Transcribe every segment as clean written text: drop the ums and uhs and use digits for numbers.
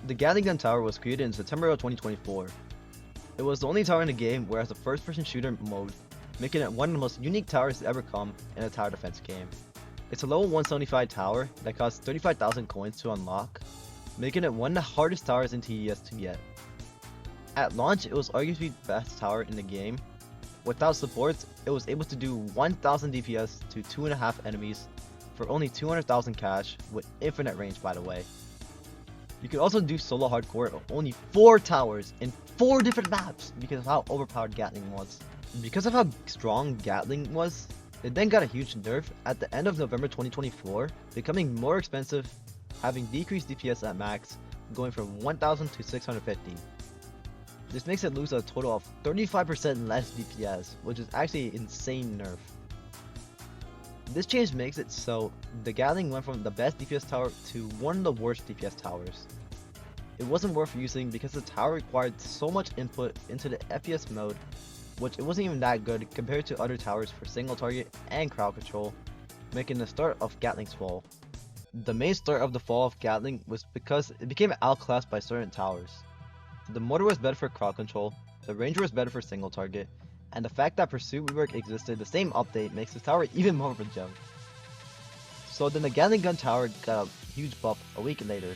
The Gatling Gun Tower was created in September of 2024. It was the only tower in the game where it has a first-person shooter mode, making it one of the most unique towers to ever come in a tower defense game. It's a level 175 tower that costs 35,000 coins to unlock, making it one of the hardest towers in TDS to get. At launch, it was arguably the best tower in the game. Without supports, it was able to do 1000 DPS to 2.5 enemies for only 200,000 cash with infinite range, by the way. You could also do solo hardcore of only 4 towers in 4 different maps because of how overpowered Gatling was. Because of how strong Gatling was, it then got a huge nerf at the end of November 2024, becoming more expensive, having decreased DPS at max, going from 1000 to 650. This makes it lose a total of 35% less DPS, which is actually an insane nerf. This change makes it so the Gatling went from the best DPS tower to one of the worst DPS towers. It wasn't worth using because the tower required so much input into the FPS mode, which it wasn't even that good compared to other towers for single target and crowd control, making the start of Gatling's fall. The main start of the fall of Gatling was because it became outclassed by certain towers. The mortar was better for crowd control, the ranger was better for single target, and the fact that pursuit rework existed the same update makes the tower even more of a joke. So then the Gatling Gun Tower got a huge buff a week later.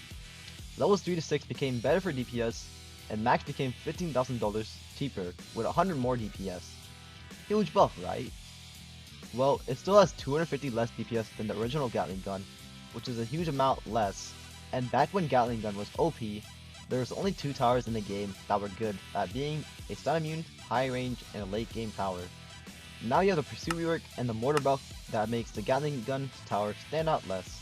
Levels 3 to 6 became better for DPS, and max became $15,000 cheaper with 100 more DPS. Huge buff, right? Well, it still has 250 less DPS than the original Gatling Gun, which is a huge amount less, and back when Gatling Gun was OP, there was only 2 towers in the game that were good, that being a stun immune, high range, and a late game tower. Now you have the pursuit rework and the mortar buff that makes the Gatling Gun tower stand out less.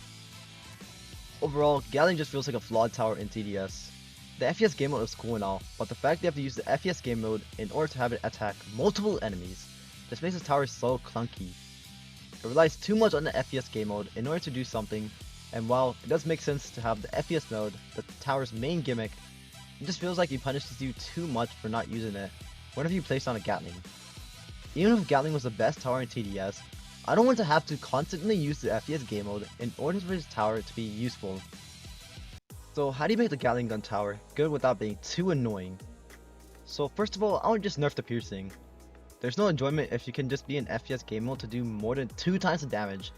Overall, Gatling just feels like a flawed tower in TDS. The FPS game mode is cool and all, but the fact they have to use the FPS game mode in order to have it attack multiple enemies just makes the tower so clunky. It relies too much on the FPS game mode in order to do something, and while it does make sense to have the FPS mode, the tower's main gimmick, it just feels like it punishes you too much for not using it whenever you place on a Gatling. Even if Gatling was the best tower in TDS, I don't want to have to constantly use the FPS game mode in order for this tower to be useful. So how do you make the Gatling Gun Tower good without being too annoying? So first of all, I would just nerf the piercing. There's no enjoyment if you can just be in FPS game mode to do more than 2 times the damage,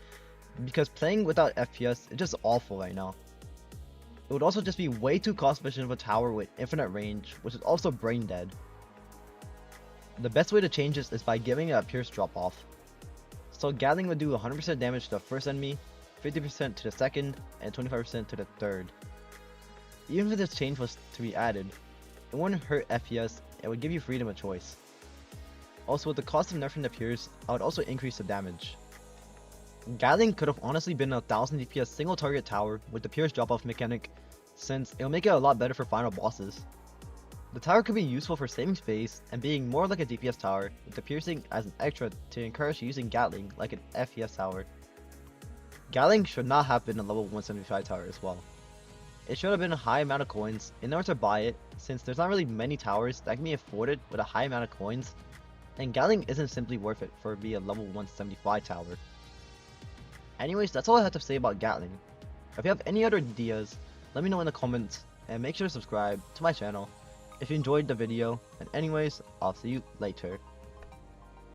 because playing without FPS is just awful right now. It would also just be way too cost efficient of a tower with infinite range, which is also brain dead. The best way to change this is by giving it a pierce drop off. So Gatling would do 100% damage to the first enemy, 50% to the second, and 25% to the third. Even if this change was to be added, it wouldn't hurt FPS, it would give you freedom of choice. Also, with the cost of nerfing the pierce, I would also increase the damage. Gatling could have honestly been a 1000 DPS single target tower with the pierce drop off mechanic, since it'll make it a lot better for final bosses. The tower could be useful for saving space and being more like a DPS tower, with the piercing as an extra to encourage using Gatling like an FPS tower. Gatling should not have been a level 175 tower as well. It should have been a high amount of coins in order to buy it, since there's not really many towers that can be afforded with a high amount of coins, and Gatling isn't simply worth it for it to be a level 175 tower. Anyways, that's all I have to say about Gatling. If you have any other ideas, let me know in the comments, and make sure to subscribe to my channel if you enjoyed the video, and anyways, I'll see you later.